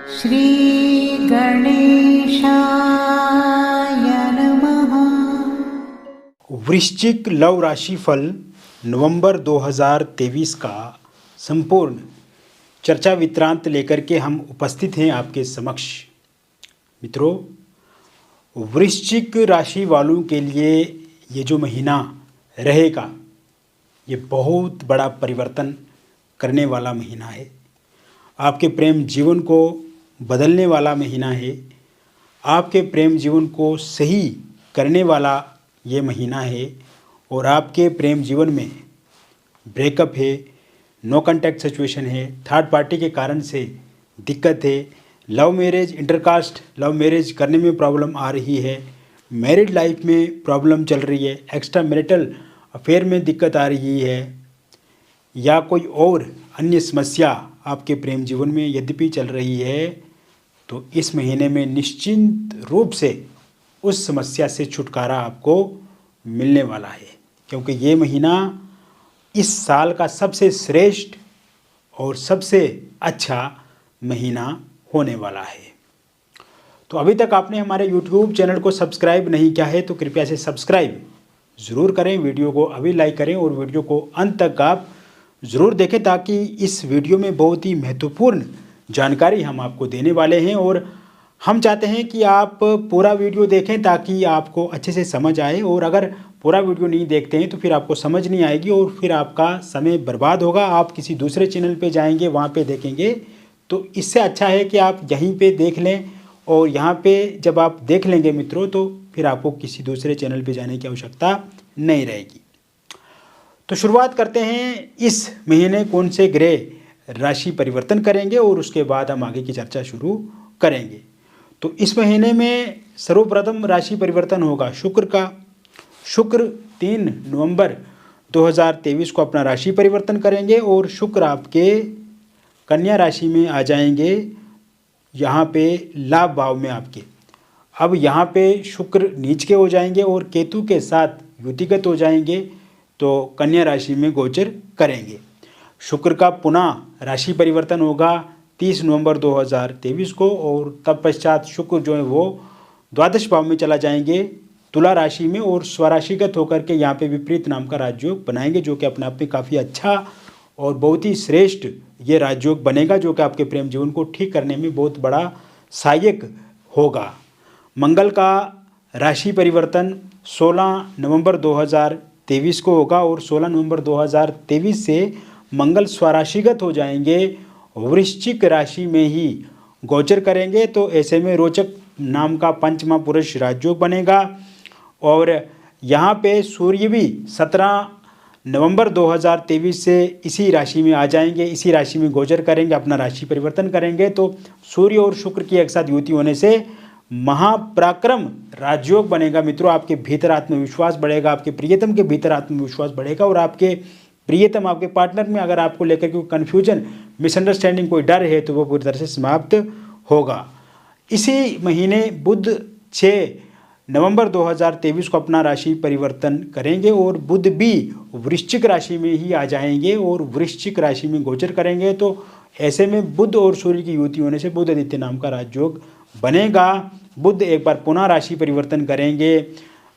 श्री गणेशाय नमः। वृश्चिक लव राशि फल नवंबर 2023 का संपूर्ण चर्चा वित्रांत लेकर के हम उपस्थित हैं आपके समक्ष। मित्रों, वृश्चिक राशि वालों के लिए ये जो महीना रहेगा ये बहुत बड़ा परिवर्तन करने वाला महीना है। आपके प्रेम जीवन को बदलने वाला महीना है। आपके प्रेम जीवन को सही करने वाला ये महीना है। और आपके प्रेम जीवन में ब्रेकअप है, नो कांटेक्ट सिचुएशन है, थर्ड पार्टी के कारण से दिक्कत है, love marriage, intercaste love marriage करने में प्रॉब्लम आ रही है, मैरिड लाइफ में प्रॉब्लम चल रही है, एक्स्ट्रा मैरिटल अफेयर में दिक्कत आ रही है, या कोई और अन्य समस्या आपके प्रेम जीवन में यद्यपि चल रही है, तो इस महीने में निश्चिंत रूप से उस समस्या से छुटकारा आपको मिलने वाला है। क्योंकि ये महीना इस साल का सबसे श्रेष्ठ और सबसे अच्छा महीना होने वाला है। तो अभी तक आपने हमारे YouTube चैनल को सब्सक्राइब नहीं किया है तो कृपया से सब्सक्राइब ज़रूर करें, वीडियो को अभी लाइक करें और वीडियो को अंत तक आप ज़रूर देखें, ताकि इस वीडियो में बहुत ही महत्वपूर्ण जानकारी हम आपको देने वाले हैं। और हम चाहते हैं कि आप पूरा वीडियो देखें ताकि आपको अच्छे से समझ आए। और अगर पूरा वीडियो नहीं देखते हैं तो फिर आपको समझ नहीं आएगी और फिर आपका समय बर्बाद होगा। आप किसी दूसरे चैनल पे जाएंगे, वहाँ पे देखेंगे, तो इससे अच्छा है कि आप यहीं पे देख लें। और यहाँ पे जब आप देख लेंगे मित्रों, तो फिर आपको किसी दूसरे चैनल पे जाने की आवश्यकता नहीं रहेगी। तो शुरुआत करते हैं, इस महीने कौन से ग्रह राशि परिवर्तन करेंगे और उसके बाद हम आगे की चर्चा शुरू करेंगे। तो इस महीने में सर्वप्रथम राशि परिवर्तन होगा शुक्र का। शुक्र 3 नवंबर 2023 को अपना राशि परिवर्तन करेंगे और शुक्र आपके कन्या राशि में आ जाएंगे, यहाँ पे लाभ भाव में आपके। अब यहाँ पे शुक्र नीच के हो जाएंगे और केतु के साथ युतिगत हो जाएंगे, तो कन्या राशि में गोचर करेंगे। शुक्र का पुनः राशि परिवर्तन होगा 30 नवंबर 2023 को और तब पश्चात शुक्र जो है वो द्वादश भाव में चला जाएंगे तुला राशि में और स्वराशिगत होकर के यहाँ पे विपरीत नाम का राजयोग बनाएंगे, जो कि अपने आप में काफ़ी अच्छा और बहुत ही श्रेष्ठ ये राजयोग बनेगा, जो कि आपके प्रेम जीवन को ठीक करने में बहुत बड़ा सहायक होगा। मंगल का राशि परिवर्तन 16 नवंबर 2023 को होगा और 16 नवंबर 2023 से मंगल स्वराशिगत हो जाएंगे, वृश्चिक राशि में ही गोचर करेंगे। तो ऐसे में रोचक नाम का पंचमा पुरुष राजयोग बनेगा। और यहाँ पे सूर्य भी 17 नवंबर 2023 से इसी राशि में आ जाएंगे, इसी राशि में गोचर करेंगे, अपना राशि परिवर्तन करेंगे। तो सूर्य और शुक्र की एक साथ युति होने से महापराक्रम राजयोग बनेगा। मित्रों, आपके भीतर आत्मविश्वास बढ़ेगा, आपके प्रियतम के भीतर आत्मविश्वास बढ़ेगा और आपके प्रियतम, आपके पार्टनर में अगर आपको लेकर कोई कन्फ्यूजन, मिसअंडरस्टैंडिंग, कोई डर है तो वो पूरी तरह से समाप्त होगा। इसी महीने बुध 6 नवंबर 2023 को अपना राशि परिवर्तन करेंगे और बुध भी वृश्चिक राशि में ही आ जाएंगे और वृश्चिक राशि में गोचर करेंगे। तो ऐसे में बुध और सूर्य की युति होने से बुध आदित्य नाम का राजयोग बनेगा। बुध एक बार पुनः राशि परिवर्तन करेंगे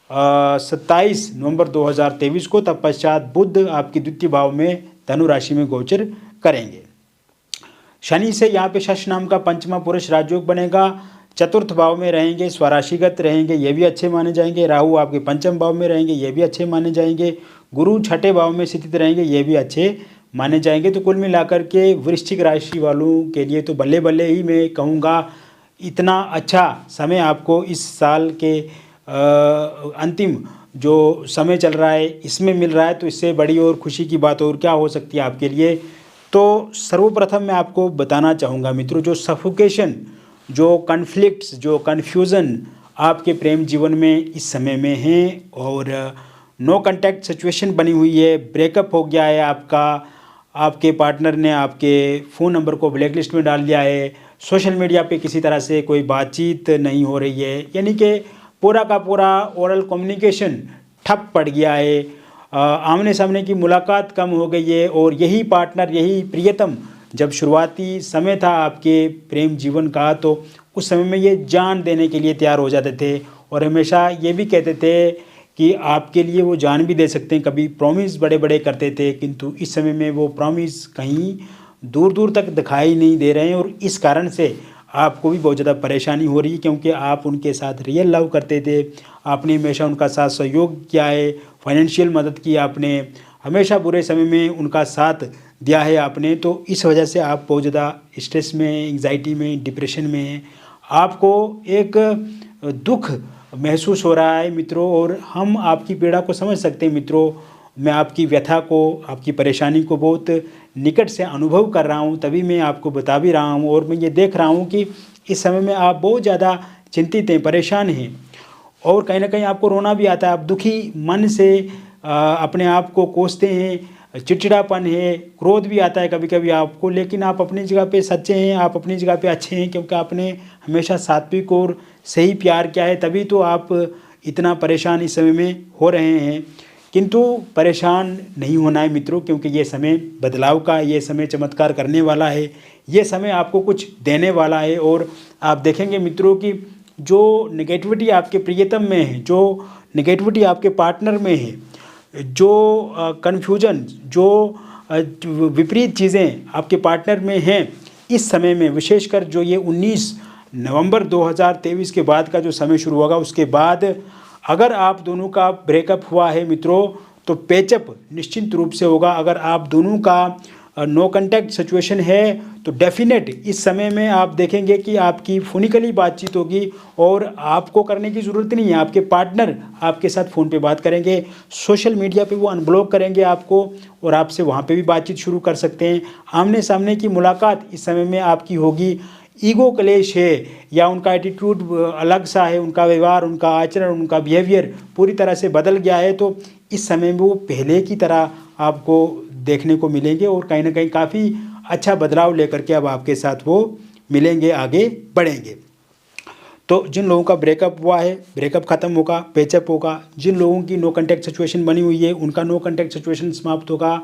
27 नवंबर 2023 को, तब पश्चात बुध आपकी द्वितीय भाव में धनु राशि में गोचर करेंगे। शनि से यहाँ पे शश नाम का पंचमा पुरुष राजयोग बनेगा, चतुर्थ भाव में रहेंगे, स्वराशिगत रहेंगे, ये भी अच्छे माने जाएंगे। राहु आपके पंचम भाव में रहेंगे, ये भी अच्छे माने जाएंगे। गुरु छठे भाव में स्थित रहेंगे, ये भी अच्छे माने जाएंगे। तो कुल मिलाकर के वृश्चिक राशि वालों के लिए तो बल्ले बल्ले ही मैं कहूँगा, इतना अच्छा समय आपको इस साल के अंतिम जो समय चल रहा है इसमें मिल रहा है, तो इससे बड़ी और खुशी की बात और क्या हो सकती है आपके लिए। तो सर्वप्रथम मैं आपको बताना चाहूँगा मित्रों, जो सफोकेशन, जो कन्फ्लिक्ट्स, जो कन्फ्यूज़न आपके प्रेम जीवन में इस समय में है और नो कांटेक्ट सिचुएशन बनी हुई है, ब्रेकअप हो गया है आपका, आपके पार्टनर ने आपके फ़ोन नंबर को ब्लैक लिस्ट में डाल दिया है, सोशल मीडिया पे किसी तरह से कोई बातचीत नहीं हो रही है, यानी कि पूरा का पूरा ओरल कम्युनिकेशन ठप पड़ गया है, आमने सामने की मुलाकात कम हो गई है और यही पार्टनर, यही प्रियतम जब शुरुआती समय था आपके प्रेम जीवन का, तो उस समय में ये जान देने के लिए तैयार हो जाते थे और हमेशा ये भी कहते थे कि आपके लिए वो जान भी दे सकते हैं। कभी प्रॉमिस बड़े बड़े करते थे, किंतु इस समय में वो प्रॉमिस कहीं दूर दूर तक दिखाई नहीं दे रहे हैं और इस कारण से आपको भी बहुत ज़्यादा परेशानी हो रही है, क्योंकि आप उनके साथ रियल लव करते थे। आपने हमेशा उनका साथ सहयोग किया है, फाइनेंशियल मदद की आपने, हमेशा बुरे समय में उनका साथ दिया है आपने। तो इस वजह से आप बहुत ज़्यादा स्ट्रेस में, एंग्जाइटी में, डिप्रेशन में हैं। आपको एक दुख महसूस हो रहा है मित्रों, और हम आपकी पीड़ा को समझ सकते हैं मित्रों। मैं आपकी व्यथा को, आपकी परेशानी को बहुत निकट से अनुभव कर रहा हूँ, तभी मैं आपको बता भी रहा हूँ। और मैं ये देख रहा हूँ कि इस समय में आप बहुत ज़्यादा चिंतित हैं, परेशान हैं और कहीं ना कहीं आपको रोना भी आता है। आप दुखी मन से अपने आप को कोसते हैं, चिड़चिड़ापन है, क्रोध भी आता है कभी कभी आपको, लेकिन आप अपनी जगह पे सच्चे हैं, आप अपनी जगह पे अच्छे हैं, क्योंकि आपने हमेशा सात्विक और सही प्यार किया है, तभी तो आप इतना परेशान इस समय में हो रहे हैं। किंतु परेशान नहीं होना है मित्रों, क्योंकि ये समय बदलाव का, ये समय चमत्कार करने वाला है, ये समय आपको कुछ देने वाला है। और आप देखेंगे मित्रों कि जो नेगेटिविटी आपके प्रियतम में है, जो नेगेटिविटी आपके पार्टनर में है, जो कन्फ्यूजन, जो विपरीत चीज़ें आपके पार्टनर में हैं, इस समय में विशेषकर जो ये 19 नवंबर 2023 के बाद का जो समय शुरू होगा, उसके बाद अगर आप दोनों का ब्रेकअप हुआ है मित्रों, तो पैचअप निश्चित रूप से होगा। अगर आप दोनों का नो कांटेक्ट सिचुएशन है, तो डेफिनेट इस समय में आप देखेंगे कि आपकी फोनिकली बातचीत होगी और आपको करने की ज़रूरत नहीं है। आपके पार्टनर आपके साथ फ़ोन पे बात करेंगे, सोशल मीडिया पे वो अनब्लॉक करेंगे आपको और आपसे वहाँ पे भी बातचीत शुरू कर सकते हैं। आमने सामने की मुलाकात इस समय में आपकी होगी। ईगो क्लेश है या उनका एटीट्यूड अलग सा है, उनका व्यवहार, उनका आचरण, उनका बिहेवियर पूरी तरह से बदल गया है, तो इस समय में वो पहले की तरह आपको देखने को मिलेंगे और कहीं ना कहीं काफ़ी अच्छा बदलाव लेकर के अब आपके साथ वो मिलेंगे, आगे बढ़ेंगे। तो जिन लोगों का ब्रेकअप हुआ है, ब्रेकअप ख़त्म होगा, पैचअप होगा। जिन लोगों की नो कांटेक्ट सिचुएशन बनी हुई है, उनका नो कांटेक्ट सिचुएशन समाप्त होगा।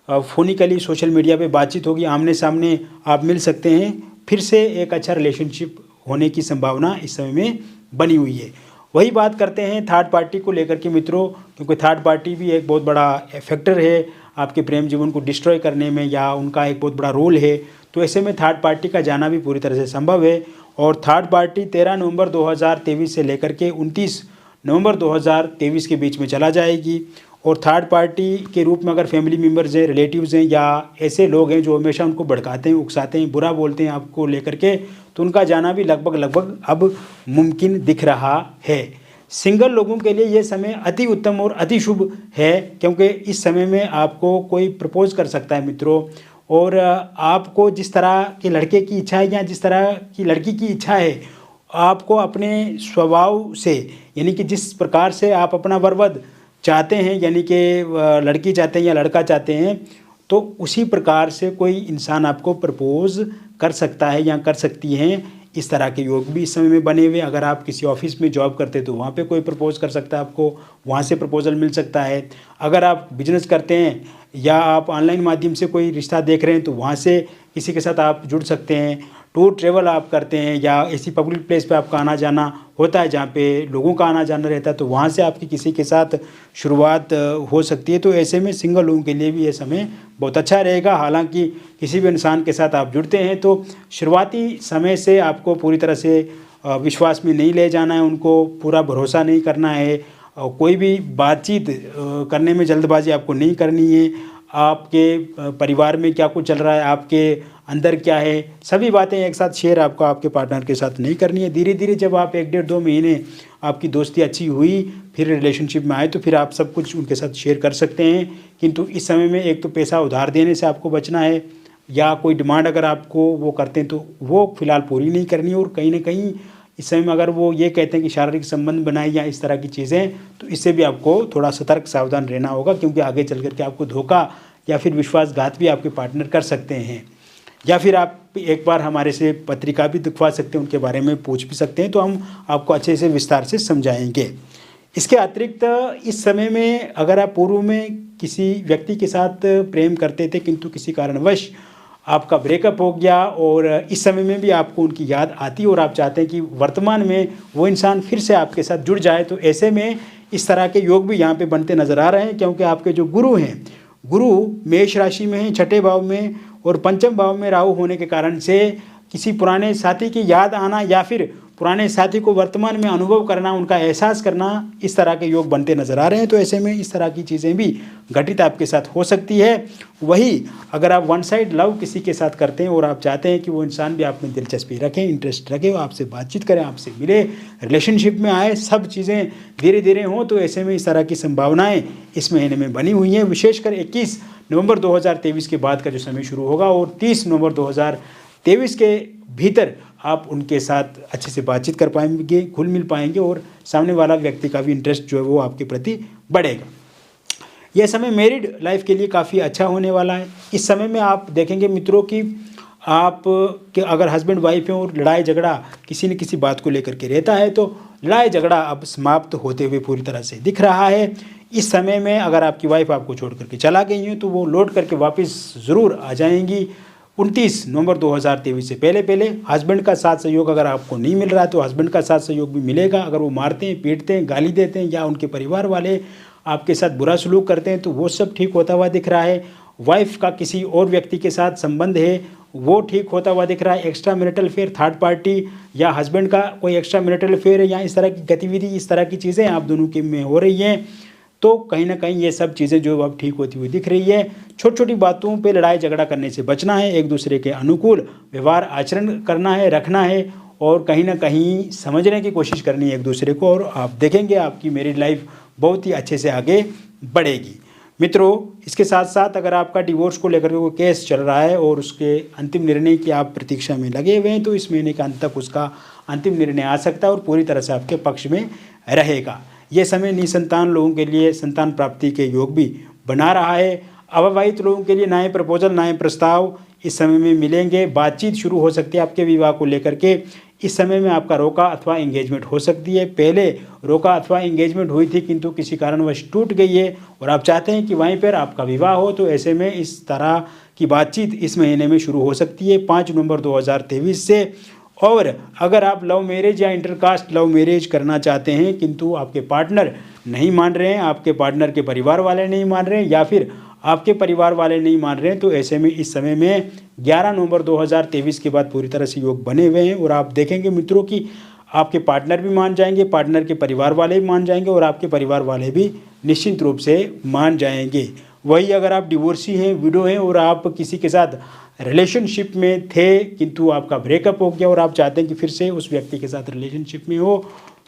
फोनिकली सोशल मीडिया पे बातचीत होगी, आमने सामने आप मिल सकते हैं। फिर से एक अच्छा रिलेशनशिप होने की संभावना इस समय में बनी हुई है। वही बात करते हैं थर्ड पार्टी को लेकर के मित्रों, क्योंकि थर्ड पार्टी भी एक बहुत बड़ा फैक्टर है आपके प्रेम जीवन को डिस्ट्रॉय करने में, या उनका एक बहुत बड़ा रोल है। तो ऐसे में थर्ड पार्टी का जाना भी पूरी तरह से संभव है। और थर्ड पार्टी 13 नवंबर 2023 से लेकर के 29 नवंबर 2023 के बीच में चला जाएगी। और थर्ड पार्टी के रूप में अगर फैमिली मेम्बर्स हैं, रिलेटिव्स हैं, या ऐसे लोग हैं जो हमेशा उनको भड़काते हैं, उकसाते हैं, बुरा बोलते हैं आपको लेकर के, तो उनका जाना भी लगभग अब मुमकिन दिख रहा है। सिंगल लोगों के लिए ये समय अति उत्तम और अति शुभ है, क्योंकि इस समय में आपको कोई प्रपोज कर सकता है मित्रों। और आपको जिस तरह के लड़के की इच्छा है या जिस तरह की लड़की की इच्छा है, आपको अपने स्वभाव से, यानी कि जिस प्रकार से आप अपना वरवध चाहते हैं, यानी कि लड़की चाहते हैं या लड़का चाहते हैं, तो उसी प्रकार से कोई इंसान आपको प्रपोज कर सकता है या कर सकती हैं। इस तरह के योग भी इस समय में बने हुए। अगर आप किसी ऑफिस में जॉब करते हैं तो वहाँ पे कोई प्रपोज कर सकता है आपको, वहाँ से प्रपोजल मिल सकता है। अगर आप बिजनेस करते हैं या आप ऑनलाइन माध्यम से कोई रिश्ता देख रहे हैं, तो वहाँ से किसी के साथ आप जुड़ सकते हैं। टूर ट्रेवल आप करते हैं या ऐसी पब्लिक प्लेस पे आपका आना जाना होता है जहाँ पे लोगों का आना जाना रहता है, तो वहाँ से आपकी किसी के साथ शुरुआत हो सकती है। तो ऐसे में सिंगल लोगों के लिए भी ये समय बहुत अच्छा रहेगा। हालांकि किसी भी इंसान के साथ आप जुड़ते हैं तो शुरुआती समय से आपको पूरी तरह से विश्वास में नहीं ले जाना है, उनको पूरा भरोसा नहीं करना है, कोई भी बातचीत करने में जल्दबाजी आपको नहीं करनी है। आपके परिवार में क्या कुछ चल रहा है, आपके अंदर क्या है, सभी बातें एक साथ शेयर आपको आपके पार्टनर के साथ नहीं करनी है। धीरे धीरे जब आप 1 डेढ़ 2 महीने आपकी दोस्ती अच्छी हुई, फिर रिलेशनशिप में आए, तो फिर आप सब कुछ उनके साथ शेयर कर सकते हैं। किंतु इस समय में एक तो पैसा उधार देने से आपको बचना है, या कोई डिमांड अगर आपको वो करते हैं तो वो फिलहाल पूरी नहीं करनी है। और कहीं ना कहीं इस समय में अगर वो ये कहते हैं कि शारीरिक संबंध बनाए या इस तरह की चीज़ें, तो इससे भी आपको थोड़ा सतर्क सावधान रहना होगा, क्योंकि आगे चल करके आपको धोखा या फिर विश्वासघात भी आपके पार्टनर कर सकते हैं। या फिर आप एक बार हमारे से पत्रिका भी दिखवा सकते हैं, उनके बारे में पूछ भी सकते हैं, तो हम आपको अच्छे से विस्तार से समझाएंगे। इसके अतिरिक्त इस समय में अगर आप पूर्व में किसी व्यक्ति के साथ प्रेम करते थे, किंतु किसी कारणवश आपका ब्रेकअप हो गया और इस समय में भी आपको उनकी याद आती है और आप चाहते हैं कि वर्तमान में वो इंसान फिर से आपके साथ जुड़ जाए, तो ऐसे में इस तरह के योग भी यहाँ पे बनते नज़र आ रहे हैं, क्योंकि आपके जो गुरु हैं, गुरु मेष राशि में हैं, छठे भाव में, और पंचम भाव में राहु होने के कारण से किसी पुराने साथी की याद आना या फिर पुराने साथी को वर्तमान में अनुभव करना, उनका एहसास करना, इस तरह के योग बनते नज़र आ रहे हैं। तो ऐसे में इस तरह की चीज़ें भी घटित आपके साथ हो सकती है। वही अगर आप वन साइड लव किसी के साथ करते हैं और आप चाहते हैं कि वो इंसान भी आप में दिलचस्पी रखें, इंटरेस्ट रखे, वो आपसे बातचीत करें, आपसे मिले, रिलेशनशिप में आए, सब चीज़ें धीरे धीरे हों, तो ऐसे में इस तरह की संभावनाएँ इस महीने में बनी हुई हैं। विशेषकर 21 नवंबर 2023 के बाद का जो समय शुरू होगा और 30 नवंबर 2023 के भीतर आप उनके साथ अच्छे से बातचीत कर पाएंगे, घुल मिल पाएंगे और सामने वाला व्यक्ति का भी इंटरेस्ट जो है वो आपके प्रति बढ़ेगा। यह समय मैरिड लाइफ के लिए काफ़ी अच्छा होने वाला है। इस समय में आप देखेंगे मित्रों कि आप के अगर हस्बैंड वाइफ हैं और लड़ाई झगड़ा किसी न किसी बात को लेकर के रहता है, तो लड़ाई झगड़ा अब समाप्त होते हुए पूरी तरह से दिख रहा है। इस समय में अगर आपकी वाइफ आपको छोड़ करके चला गई है तो वो लौट करके वापस ज़रूर आ जाएंगी। 29 नवंबर 2023 से पहले हस्बैंड का साथ सहयोग अगर आपको नहीं मिल रहा है तो हस्बैंड का साथ सहयोग भी मिलेगा। अगर वो मारते हैं, पीटते हैं, गाली देते हैं या उनके परिवार वाले आपके साथ बुरा सलूक करते हैं तो वो सब ठीक होता हुआ दिख रहा है। वाइफ का किसी और व्यक्ति के साथ संबंध है वो ठीक होता हुआ दिख रहा है। Extra marital affair, third party या हस्बैंड का कोई एक्स्ट्रा मैरिटल अफेयर है या इस तरह की गतिविधि, इस तरह की चीज़ें आप दोनों के में हो रही हैं, तो कहीं ना कहीं ये सब चीज़ें जो अब ठीक होती हुई दिख रही है। छोटी छोटी बातों पे लड़ाई झगड़ा करने से बचना है, एक दूसरे के अनुकूल व्यवहार आचरण करना है, रखना है और कहीं ना कहीं समझने की कोशिश करनी है एक दूसरे को, और आप देखेंगे आपकी मैरिड लाइफ बहुत ही अच्छे से आगे बढ़ेगी। मित्रों, इसके साथ साथ अगर आपका डिवोर्स को लेकर के कोई केस चल रहा है और उसके अंतिम निर्णय की आप प्रतीक्षा में लगे हुए हैं, तो इस महीने के अंत तक उसका अंतिम निर्णय आ सकता है और पूरी तरह से आपके पक्ष में रहेगा। ये समय निसंतान लोगों के लिए संतान प्राप्ति के योग भी बना रहा है। अविवाहित लोगों के लिए नए प्रपोजल, नए प्रस्ताव इस समय में मिलेंगे। बातचीत शुरू हो सकती है आपके विवाह को लेकर के। इस समय में आपका रोका अथवा एंगेजमेंट हो सकती है। पहले रोका अथवा एंगेजमेंट हुई थी किंतु किसी कारणवश टूट गई है और आप चाहते हैं कि वहीं पर आपका विवाह हो, तो ऐसे में इस तरह की बातचीत इस महीने में शुरू हो सकती है 5 नवंबर 2023 से। और अगर आप लव मैरिज या इंटरकास्ट लव मैरिज करना चाहते हैं किंतु आपके पार्टनर नहीं मान रहे हैं, आपके पार्टनर के परिवार वाले नहीं मान रहे हैं या फिर आपके परिवार वाले नहीं मान रहे हैं, तो ऐसे में इस समय में 11 नवंबर 2023 के बाद पूरी तरह से योग बने हुए हैं और आप देखेंगे मित्रों कि आपके पार्टनर भी मान जाएंगे, पार्टनर के परिवार वाले भी मान जाएंगे और आपके परिवार वाले भी निश्चित रूप से मान जाएंगे। वही अगर आप डिवोर्सी हैं, विडो हैं और आप किसी के साथ रिलेशनशिप में थे किंतु आपका ब्रेकअप हो गया और आप चाहते हैं कि फिर से उस व्यक्ति के साथ रिलेशनशिप में हो,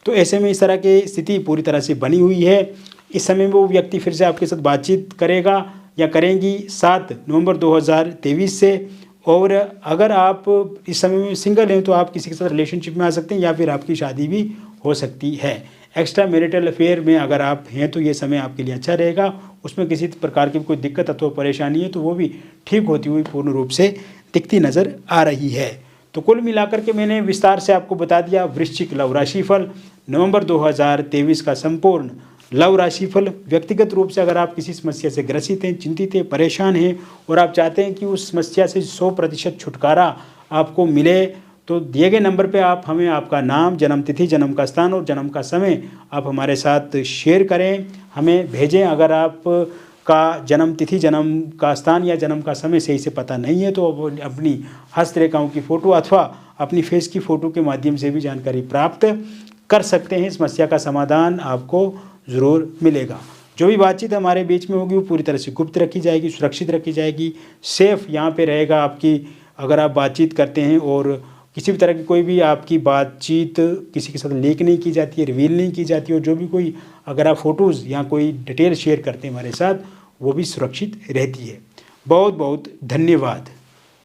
तो ऐसे में इस तरह की स्थिति पूरी तरह से बनी हुई है। इस समय में वो व्यक्ति फिर से आपके साथ बातचीत करेगा या करेंगी 7 नवंबर 2023 से। और अगर आप इस समय में सिंगल हैं तो आप किसी के साथ रिलेशनशिप में आ सकते हैं या फिर आपकी शादी भी हो सकती है। एक्स्ट्रा मैरिटल अफेयर में अगर आप हैं तो ये समय आपके लिए अच्छा रहेगा, उसमें किसी प्रकार की कोई दिक्कत अथवा परेशानी है तो वो भी ठीक होती हुई पूर्ण रूप से दिखती नज़र आ रही है। तो कुल मिलाकर के मैंने विस्तार से आपको बता दिया वृश्चिक लव राशिफल नवंबर 2023 का संपूर्ण लव राशिफल। व्यक्तिगत रूप से अगर आप किसी समस्या से ग्रसित हैं, चिंतित हैं, परेशान हैं और आप चाहते हैं कि उस समस्या से 100% छुटकारा आपको मिले, तो दिए गए नंबर पे आप हमें आपका नाम, जन्म तिथि, जन्म का स्थान और जन्म का समय आप हमारे साथ शेयर करें, हमें भेजें। अगर आप का जन्म तिथि, जन्म का स्थान या जन्म का समय सही से पता नहीं है तो अपनी हस्तरेखाओं की फ़ोटो अथवा अपनी फेस की फ़ोटो के माध्यम से भी जानकारी प्राप्त कर सकते हैं। समस्या का समाधान आपको ज़रूर मिलेगा। जो भी बातचीत हमारे बीच में होगी वो पूरी तरह से गुप्त रखी जाएगी, सुरक्षित रखी जाएगी, सेफ यहाँ पे रहेगा आपकी। अगर आप बातचीत करते हैं और किसी भी तरह की कोई भी आपकी बातचीत किसी के साथ लीक नहीं की जाती है, रिवील नहीं की जाती है, और जो भी कोई अगर आप फ़ोटोज़ या कोई डिटेल शेयर करते हैं हमारे साथ वो भी सुरक्षित रहती है। बहुत बहुत धन्यवाद।